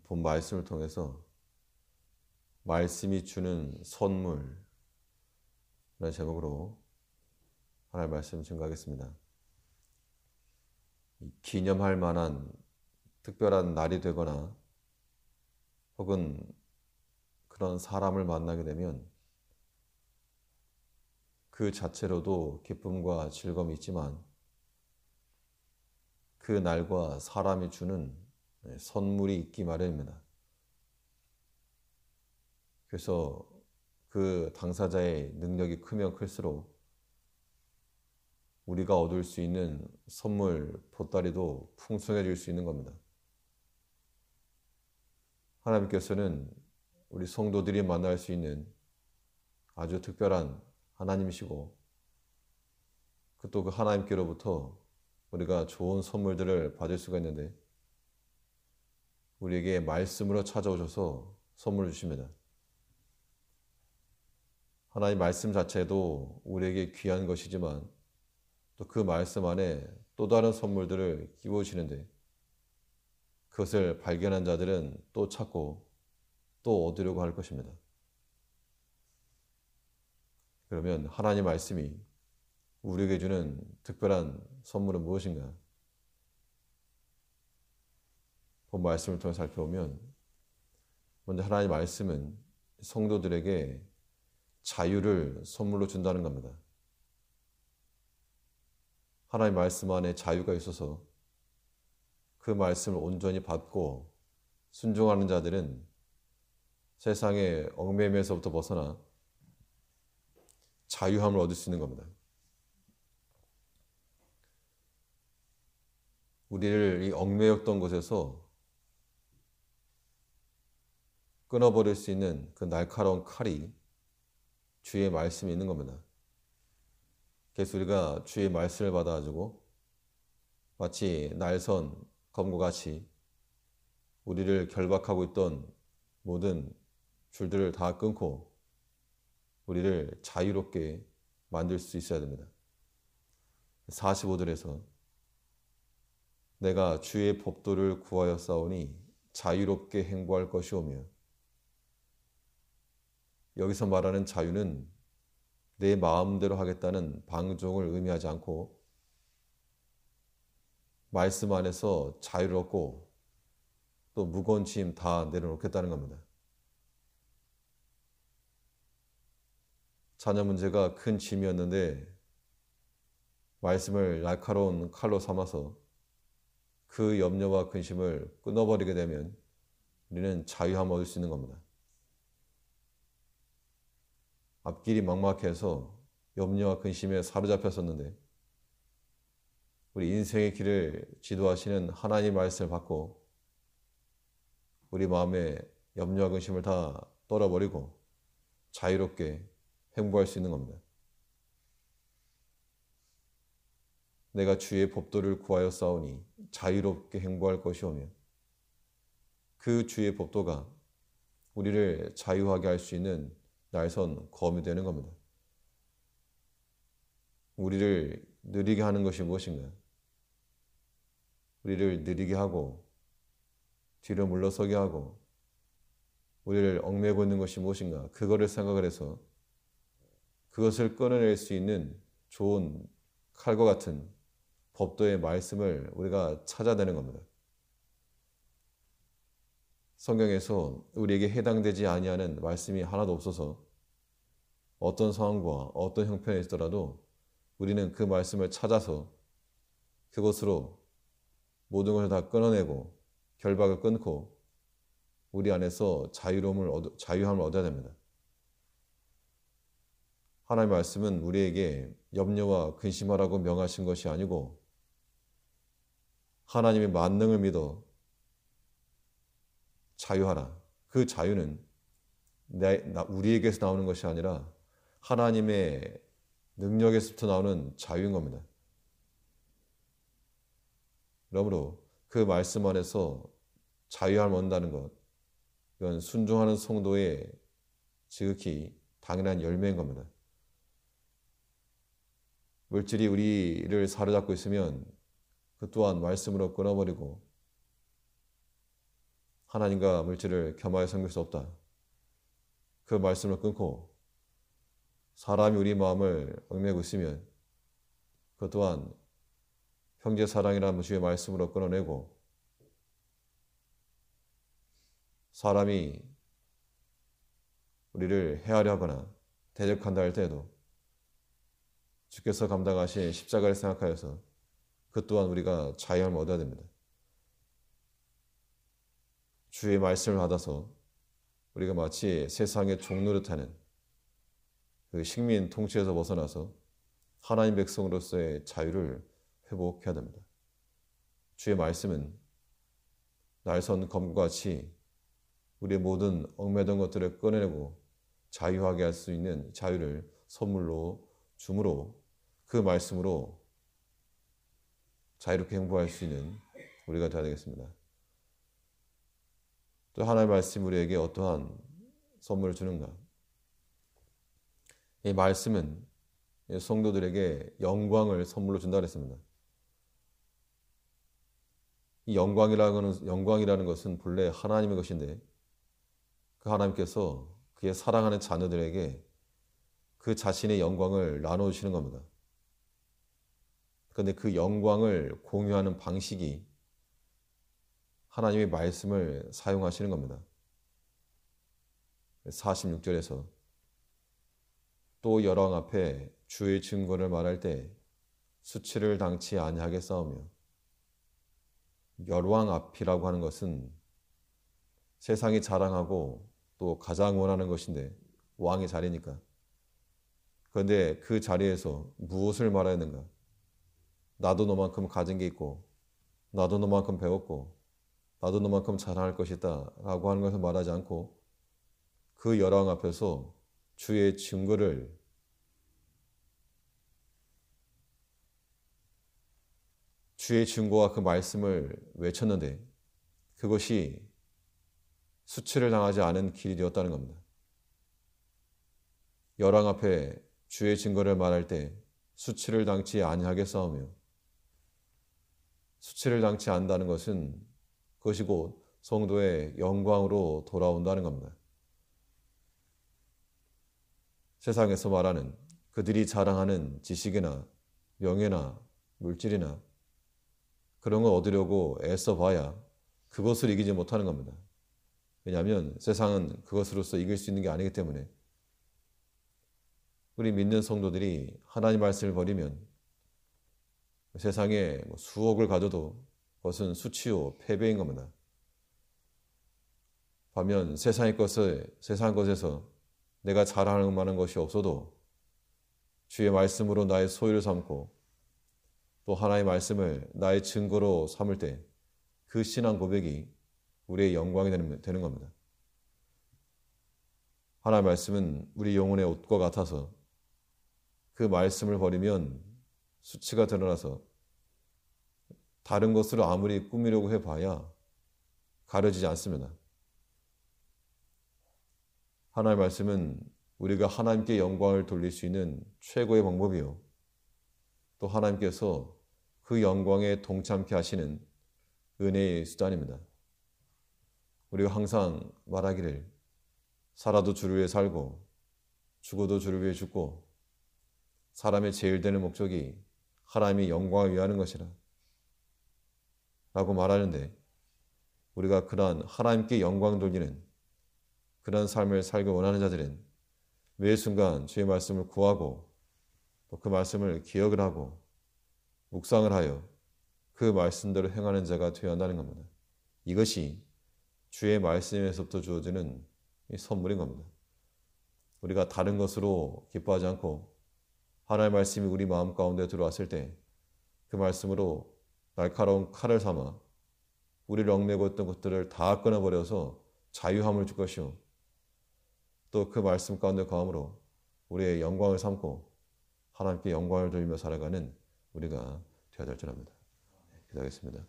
본 말씀을 통해서 말씀이 주는 선물이라는 제목으로 하나님의 말씀을 증거하겠습니다. 기념할 만한 특별한 날이 되거나 혹은 그런 사람을 만나게 되면 그 자체로도 기쁨과 즐거움이 있지만 그 날과 사람이 주는 선물이 있기 마련입니다. 그래서 그 당사자의 능력이 크면 클수록 우리가 얻을 수 있는 선물 보따리도 풍성해질 수 있는 겁니다. 하나님께서는 우리 성도들이 만날 수 있는 아주 특별한 하나님이시고 또 그 하나님께로부터 우리가 좋은 선물들을 받을 수가 있는데 우리에게 말씀으로 찾아오셔서 선물을 주십니다. 하나님 말씀 자체도 우리에게 귀한 것이지만 또 그 말씀 안에 또 다른 선물들을 끼워주시는데 그것을 발견한 자들은 또 찾고 또 얻으려고 할 것입니다. 그러면 하나님 말씀이 우리에게 주는 특별한 선물은 무엇인가? 본 말씀을 통해 살펴보면 먼저 하나님 말씀은 성도들에게 자유를 선물로 준다는 겁니다. 하나님 말씀 안에 자유가 있어서 그 말씀을 온전히 받고 순종하는 자들은 세상의 얽매임에서부터 벗어나 자유함을 얻을 수 있는 겁니다. 우리를 이 얽매였던 곳에서 끊어버릴 수 있는 그 날카로운 칼이 주의 말씀이 있는 겁니다. 그래서 우리가 주의 말씀을 받아가지고 마치 날선 검과 같이 우리를 결박하고 있던 모든 줄들을 다 끊고 우리를 자유롭게 만들 수 있어야 됩니다. 45절에서 내가 주의 법도를 구하여 싸우니 자유롭게 행보할 것이오며, 여기서 말하는 자유는 내 마음대로 하겠다는 방종을 의미하지 않고 말씀 안에서 자유를 얻고 또 무거운 짐 다 내려놓겠다는 겁니다. 자녀 문제가 큰 짐이었는데 말씀을 날카로운 칼로 삼아서 그 염려와 근심을 끊어버리게 되면 우리는 자유함을 얻을 수 있는 겁니다. 앞길이 막막해서 염려와 근심에 사로잡혔었는데 우리 인생의 길을 지도하시는 하나님의 말씀을 받고 우리 마음의 염려와 근심을 다 떨어버리고 자유롭게 행보할 수 있는 겁니다. 내가 주의 법도를 구하여 싸우니 자유롭게 행보할 것이오며, 그 주의 법도가 우리를 자유하게 할 수 있는 날선 검이 되는 겁니다. 우리를 느리게 하는 것이 무엇인가? 우리를 느리게 하고 뒤로 물러서게 하고 우리를 얽매고 있는 것이 무엇인가? 그거를 생각을 해서 그것을 끊어낼 수 있는 좋은 칼과 같은 법도의 말씀을 우리가 찾아내는 겁니다. 성경에서 우리에게 해당되지 아니하는 말씀이 하나도 없어서 어떤 상황과 어떤 형편에 있더라도 우리는 그 말씀을 찾아서 그것으로 모든 것을 다 끊어내고 결박을 끊고 우리 안에서 자유함을 얻어야 됩니다. 하나님의 말씀은 우리에게 염려와 근심하라고 명하신 것이 아니고 하나님의 만능을 믿어 자유하라. 그 자유는 우리에게서 나오는 것이 아니라 하나님의 능력에서부터 나오는 자유인 겁니다. 그러므로 그 말씀 안에서 자유함을 얻는다는 것, 이건 순종하는 성도의 지극히 당연한 열매인 겁니다. 물질이 우리를 사로잡고 있으면 그 또한 말씀으로 끊어버리고 하나님과 물질을 겸하여 섬길 수 없다. 그 말씀을 끊고 사람이 우리 마음을 얽매고 있으면 그것 또한 형제 사랑이라는 주의 말씀으로 끊어내고 사람이 우리를 해하려 하거나 대적한다 할 때에도 주께서 감당하신 십자가를 생각하여서 그 또한 우리가 자유함을 얻어야 됩니다. 주의 말씀을 받아서 우리가 마치 세상의 종노릇하는 그 식민 통치에서 벗어나서 하나님 백성으로서의 자유를 회복해야 됩니다. 주의 말씀은 날선 검과 같이 우리의 모든 얽매던 것들을 꺼내내고 자유하게 할 수 있는 자유를 선물로 주므로 그 말씀으로 자유롭게 행복할 수 있는 우리가 되어야 되겠습니다. 또 하나님의 말씀이 우리에게 어떠한 선물을 주는가? 이 말씀은 성도들에게 영광을 선물로 준다 그랬습니다. 이 영광이라는 것은 본래 하나님의 것인데 그 하나님께서 그의 사랑하는 자녀들에게 그 자신의 영광을 나눠주시는 겁니다. 그런데 그 영광을 공유하는 방식이 하나님의 말씀을 사용하시는 겁니다. 46절에서 또 열왕 앞에 주의 증거를 말할 때 수치를 당치 아니하게 싸우며, 열왕 앞이라고 하는 것은 세상이 자랑하고 또 가장 원하는 것인데 왕의 자리니까. 그런데 그 자리에서 무엇을 말해야 하는가? 나도 너만큼 가진 게 있고 나도 너만큼 배웠고 나도 너만큼 자랑할 것이다 라고 하는 것을 말하지 않고 그 열왕 앞에서 주의 증거를 주의 증거와 그 말씀을 외쳤는데 그것이 수치를 당하지 않은 길이 되었다는 겁니다. 열왕 앞에 주의 증거를 말할 때 수치를 당치 아니하게 싸우며, 수치를 당치 않는다는 것은 그것이 곧 성도의 영광으로 돌아온다는 겁니다. 세상에서 말하는 그들이 자랑하는 지식이나 명예나 물질이나 그런 걸 얻으려고 애써봐야 그것을 이기지 못하는 겁니다. 왜냐하면 세상은 그것으로서 이길 수 있는 게 아니기 때문에. 우리 믿는 성도들이 하나님 말씀을 버리면 세상에 수억을 가져도 그것은 수치요 패배인 겁니다. 반면 세상 것에서 내가 자랑할 만한 것이 없어도 주의 말씀으로 나의 소유를 삼고 또 하나님의 말씀을 나의 증거로 삼을 때 그 신앙 고백이 우리의 영광이 되는 겁니다. 하나님의 말씀은 우리 영혼의 옷과 같아서 그 말씀을 버리면 수치가 드러나서 다른 것으로 아무리 꾸미려고 해봐야 가려지지 않습니다. 하나님의 말씀은 우리가 하나님께 영광을 돌릴 수 있는 최고의 방법이요, 또 하나님께서 그 영광에 동참케 하시는 은혜의 수단입니다. 우리가 항상 말하기를 살아도 주를 위해 살고 죽어도 주를 위해 죽고 사람의 제일 되는 목적이 하나님의 영광을 위하는 것이라 라고 말하는데, 우리가 그러한 하나님께 영광 돌리는 그런 삶을 살기 원하는 자들은 매 순간 주의 말씀을 구하고 또 그 말씀을 기억을 하고 묵상을 하여 그 말씀대로 행하는 자가 되어야 한다는 겁니다. 이것이 주의 말씀에서부터 주어지는 선물인 겁니다. 우리가 다른 것으로 기뻐하지 않고 하나님의 말씀이 우리 마음 가운데 들어왔을 때 그 말씀으로 날카로운 칼을 삼아 우리를 얽매고 있던 것들을 다 끊어버려서 자유함을 줄 것이요, 또 그 말씀 가운데 거함으로 우리의 영광을 삼고 하나님께 영광을 돌리며 살아가는 우리가 되어야 될 줄 압니다. 기도하겠습니다.